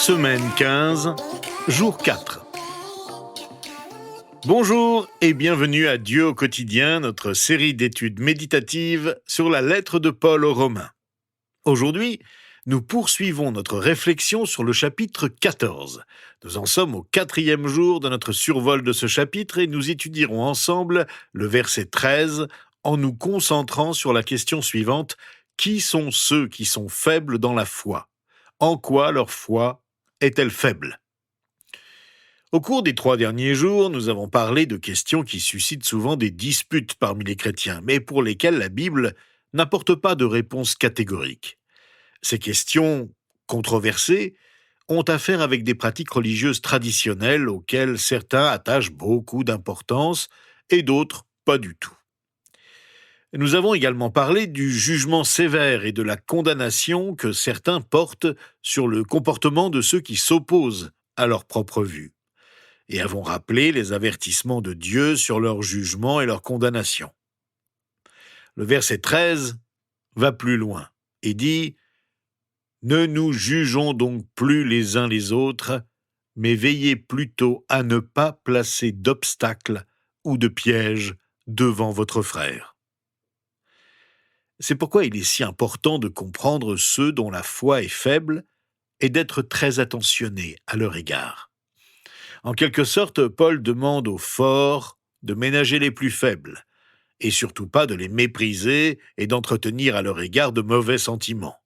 Semaine 15, jour 4. Bonjour et bienvenue à Dieu au quotidien, notre série d'études méditatives sur la lettre de Paul aux Romains. Aujourd'hui, nous poursuivons notre réflexion sur le chapitre 14. Nous en sommes au 4e jour de notre survol de ce chapitre et nous étudierons ensemble le verset 13 en nous concentrant sur la question suivante: qui sont ceux qui sont faibles dans la foi? En quoi leur foi est-elle faible? Au cours des 3 derniers jours, nous avons parlé de questions qui suscitent souvent des disputes parmi les chrétiens, mais pour lesquelles la Bible n'apporte pas de réponse catégorique. Ces questions controversées ont affaire avec des pratiques religieuses traditionnelles auxquelles certains attachent beaucoup d'importance et d'autres pas du tout. Nous avons également parlé du jugement sévère et de la condamnation que certains portent sur le comportement de ceux qui s'opposent à leur propre vue, et avons rappelé les avertissements de Dieu sur leur jugement et leur condamnation. Le verset 13 va plus loin et dit « Ne nous jugeons donc plus les uns les autres, mais veillez plutôt à ne pas placer d'obstacles ou de pièges devant votre frère. » C'est pourquoi il est si important de comprendre ceux dont la foi est faible et d'être très attentionné à leur égard. En quelque sorte, Paul demande aux forts de ménager les plus faibles, et surtout pas de les mépriser et d'entretenir à leur égard de mauvais sentiments.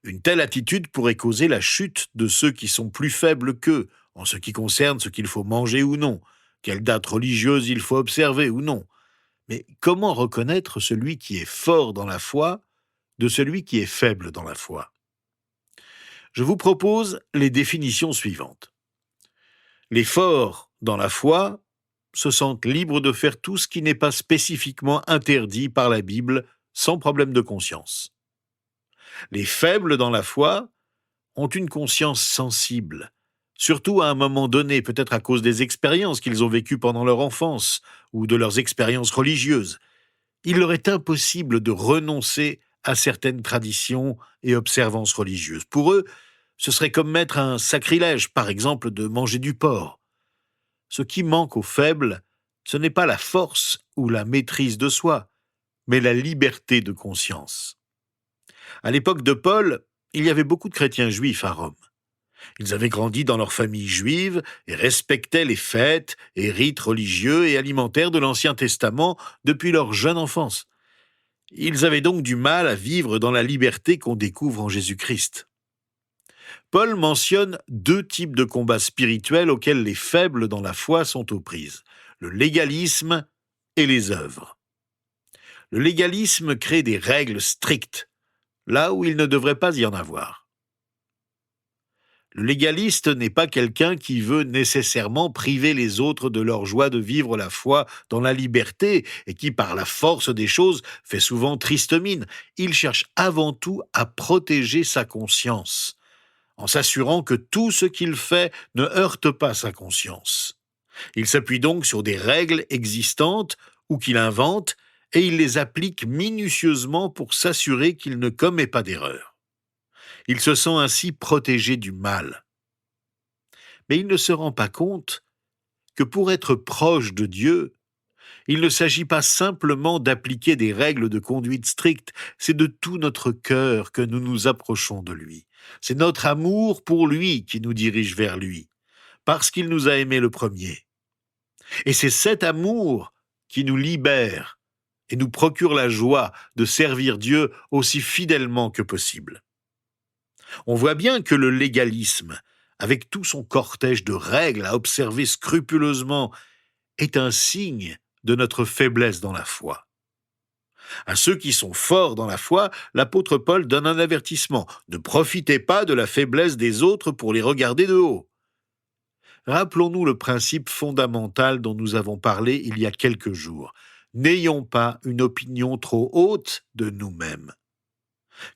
Une telle attitude pourrait causer la chute de ceux qui sont plus faibles qu'eux, en ce qui concerne ce qu'il faut manger ou non, quelle date religieuse il faut observer ou non. Mais comment reconnaître celui qui est fort dans la foi de celui qui est faible dans la foi? Je vous propose les définitions suivantes. Les forts dans la foi se sentent libres de faire tout ce qui n'est pas spécifiquement interdit par la Bible sans problème de conscience. Les faibles dans la foi ont une conscience sensible, surtout à un moment donné, peut-être à cause des expériences qu'ils ont vécues pendant leur enfance ou de leurs expériences religieuses. Il leur est impossible de renoncer à certaines traditions et observances religieuses. Pour eux, ce serait comme mettre un sacrilège, par exemple, de manger du porc. Ce qui manque aux faibles, ce n'est pas la force ou la maîtrise de soi, mais la liberté de conscience. À l'époque de Paul, il y avait beaucoup de chrétiens juifs à Rome. Ils avaient grandi dans leur famille juive et respectaient les fêtes et rites religieux et alimentaires de l'Ancien Testament depuis leur jeune enfance. Ils avaient donc du mal à vivre dans la liberté qu'on découvre en Jésus-Christ. Paul mentionne 2 types de combats spirituels auxquels les faibles dans la foi sont aux prises: le légalisme et les œuvres. Le légalisme crée des règles strictes, là où il ne devrait pas y en avoir. Le légaliste n'est pas quelqu'un qui veut nécessairement priver les autres de leur joie de vivre la foi dans la liberté et qui, par la force des choses, fait souvent triste mine. Il cherche avant tout à protéger sa conscience, en s'assurant que tout ce qu'il fait ne heurte pas sa conscience. Il s'appuie donc sur des règles existantes ou qu'il invente et il les applique minutieusement pour s'assurer qu'il ne commet pas d'erreur. Il se sent ainsi protégé du mal. Mais il ne se rend pas compte que pour être proche de Dieu, il ne s'agit pas simplement d'appliquer des règles de conduite strictes, c'est de tout notre cœur que nous nous approchons de lui. C'est notre amour pour lui qui nous dirige vers lui, parce qu'il nous a aimés le premier. Et c'est cet amour qui nous libère et nous procure la joie de servir Dieu aussi fidèlement que possible. On voit bien que le légalisme, avec tout son cortège de règles à observer scrupuleusement, est un signe de notre faiblesse dans la foi. À ceux qui sont forts dans la foi, l'apôtre Paul donne un avertissement: ne profitez pas de la faiblesse des autres pour les regarder de haut. Rappelons-nous le principe fondamental dont nous avons parlé il y a quelques jours. N'ayons pas une opinion trop haute de nous-mêmes.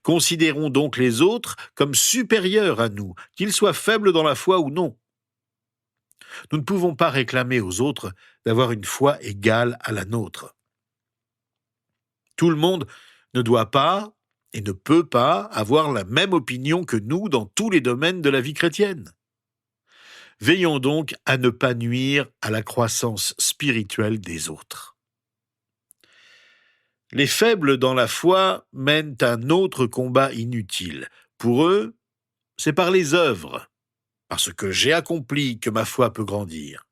Considérons donc les autres comme supérieurs à nous, qu'ils soient faibles dans la foi ou non. Nous ne pouvons pas réclamer aux autres d'avoir une foi égale à la nôtre. Tout le monde ne doit pas et ne peut pas avoir la même opinion que nous dans tous les domaines de la vie chrétienne. Veillons donc à ne pas nuire à la croissance spirituelle des autres. Les faibles dans la foi mènent un autre combat inutile. Pour eux, c'est par les œuvres, parce que j'ai accompli que ma foi peut grandir.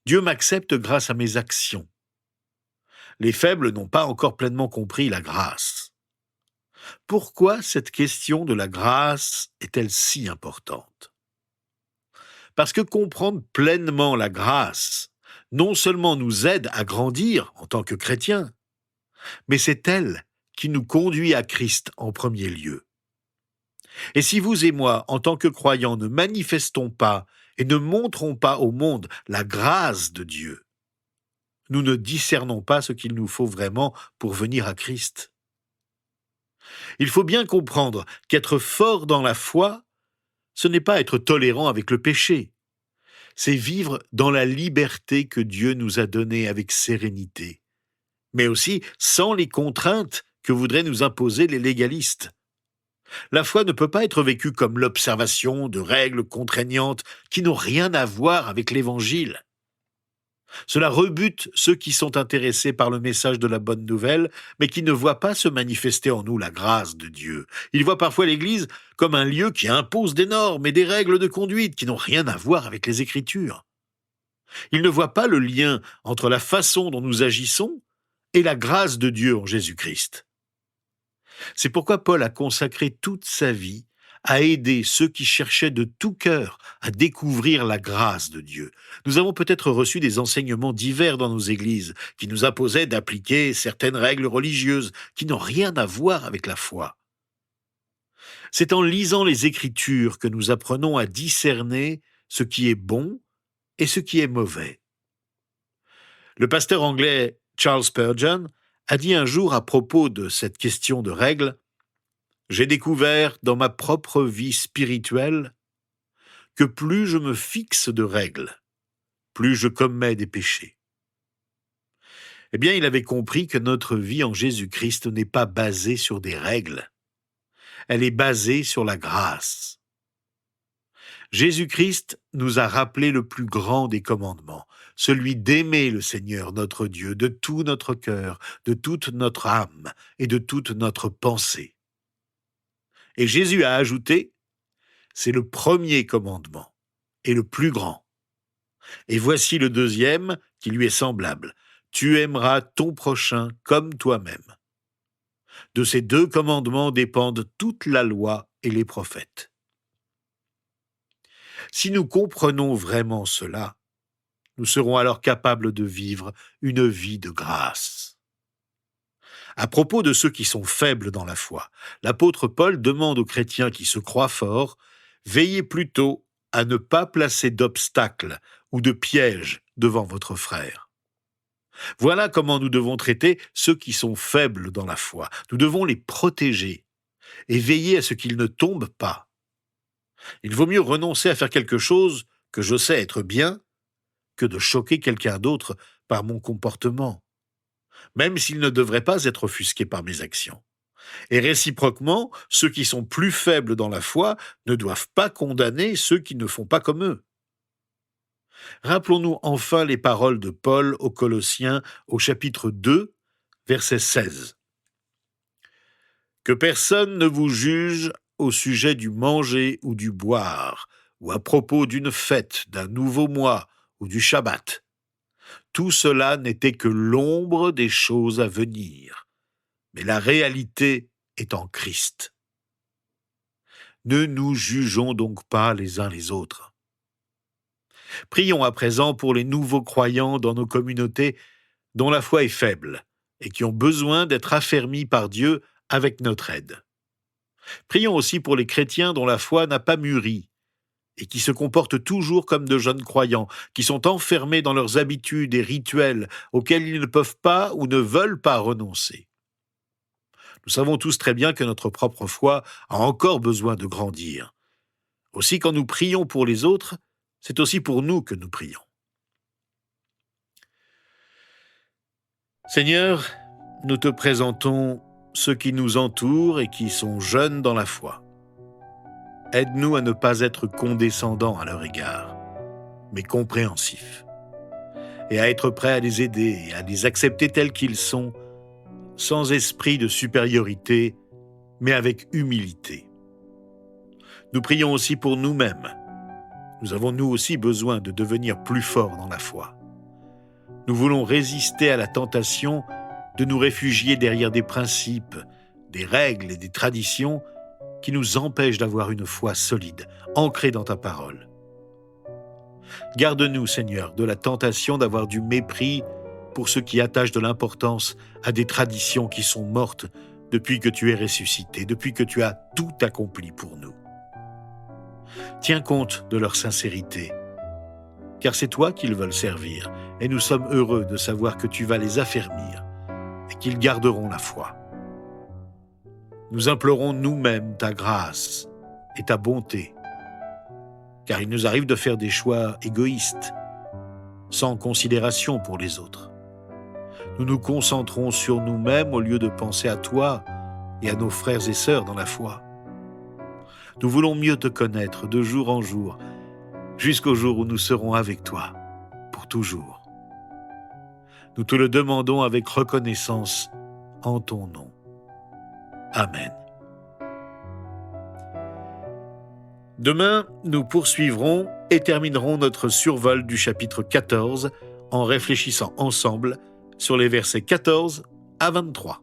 Dieu m'accepte grâce à mes actions. Les faibles n'ont pas encore pleinement compris la grâce. Pourquoi cette question de la grâce est-elle si importante ? Parce que comprendre pleinement la grâce non seulement nous aide à grandir en tant que chrétiens, mais c'est elle qui nous conduit à Christ en premier lieu. Et si vous et moi, en tant que croyants, ne manifestons pas et ne montrons pas au monde la grâce de Dieu, nous ne discernons pas ce qu'il nous faut vraiment pour venir à Christ. Il faut bien comprendre qu'être fort dans la foi, ce n'est pas être tolérant avec le péché, c'est vivre dans la liberté que Dieu nous a donnée avec sérénité, mais aussi sans les contraintes que voudraient nous imposer les légalistes. La foi ne peut pas être vécue comme l'observation de règles contraignantes qui n'ont rien à voir avec l'Évangile. Cela rebute ceux qui sont intéressés par le message de la bonne nouvelle, mais qui ne voient pas se manifester en nous la grâce de Dieu. Ils voient parfois l'Église comme un lieu qui impose des normes et des règles de conduite qui n'ont rien à voir avec les Écritures. Ils ne voient pas le lien entre la façon dont nous agissons et la grâce de Dieu en Jésus-Christ. C'est pourquoi Paul a consacré toute sa vie à aider ceux qui cherchaient de tout cœur à découvrir la grâce de Dieu. Nous avons peut-être reçu des enseignements divers dans nos églises qui nous imposaient d'appliquer certaines règles religieuses qui n'ont rien à voir avec la foi. C'est en lisant les Écritures que nous apprenons à discerner ce qui est bon et ce qui est mauvais. Le pasteur anglais Charles Spurgeon a dit un jour à propos de cette question de règles: « J'ai découvert dans ma propre vie spirituelle que plus je me fixe de règles, plus je commets des péchés. » Eh bien, il avait compris que notre vie en Jésus-Christ n'est pas basée sur des règles, elle est basée sur la grâce. Jésus-Christ nous a rappelé le plus grand des commandements, celui d'aimer le Seigneur notre Dieu de tout notre cœur, de toute notre âme et de toute notre pensée. Et Jésus a ajouté: « C'est le premier commandement et le plus grand. Et voici le deuxième qui lui est semblable. Tu aimeras ton prochain comme toi-même. » De ces deux commandements dépendent toute la loi et les prophètes. Si nous comprenons vraiment cela, nous serons alors capables de vivre une vie de grâce. À propos de ceux qui sont faibles dans la foi, l'apôtre Paul demande aux chrétiens qui se croient forts: « Veillez plutôt à ne pas placer d'obstacles ou de pièges devant votre frère. » Voilà comment nous devons traiter ceux qui sont faibles dans la foi. Nous devons les protéger et veiller à ce qu'ils ne tombent pas. Il vaut mieux renoncer à faire quelque chose que je sais être bien que de choquer quelqu'un d'autre par mon comportement, même s'il ne devrait pas être offusqué par mes actions. Et réciproquement, ceux qui sont plus faibles dans la foi ne doivent pas condamner ceux qui ne font pas comme eux. Rappelons-nous enfin les paroles de Paul aux Colossiens au chapitre 2, verset 16. « Que personne ne vous juge au sujet du manger ou du boire, ou à propos d'une fête, d'un nouveau mois ou du Shabbat. Tout cela n'était que l'ombre des choses à venir, mais la réalité est en Christ. Ne nous jugeons donc pas les uns les autres. » Prions à présent pour les nouveaux croyants dans nos communautés dont la foi est faible et qui ont besoin d'être affermis par Dieu avec notre aide. Prions aussi pour les chrétiens dont la foi n'a pas mûri et qui se comportent toujours comme de jeunes croyants, qui sont enfermés dans leurs habitudes et rituels auxquels ils ne peuvent pas ou ne veulent pas renoncer. Nous savons tous très bien que notre propre foi a encore besoin de grandir. Aussi, quand nous prions pour les autres, c'est aussi pour nous que nous prions. Seigneur, nous te présentons ceux qui nous entourent et qui sont jeunes dans la foi. Aide-nous à ne pas être condescendants à leur égard, mais compréhensifs, et à être prêts à les aider et à les accepter tels qu'ils sont, sans esprit de supériorité, mais avec humilité. Nous prions aussi pour nous-mêmes. Nous avons nous aussi besoin de devenir plus forts dans la foi. Nous voulons résister à la tentation de nous réfugier derrière des principes, des règles et des traditions qui nous empêchent d'avoir une foi solide, ancrée dans ta parole. Garde-nous, Seigneur, de la tentation d'avoir du mépris pour ceux qui attachent de l'importance à des traditions qui sont mortes depuis que tu es ressuscité, depuis que tu as tout accompli pour nous. Tiens compte de leur sincérité, car c'est toi qu'ils veulent servir, et nous sommes heureux de savoir que tu vas les affermir et qu'ils garderont la foi. Nous implorons nous-mêmes ta grâce et ta bonté, car il nous arrive de faire des choix égoïstes, sans considération pour les autres. Nous nous concentrons sur nous-mêmes au lieu de penser à toi et à nos frères et sœurs dans la foi. Nous voulons mieux te connaître de jour en jour, jusqu'au jour où nous serons avec toi, pour toujours. Nous te le demandons avec reconnaissance en ton nom. Amen. Demain, nous poursuivrons et terminerons notre survol du chapitre 14 en réfléchissant ensemble sur les versets 14 à 23.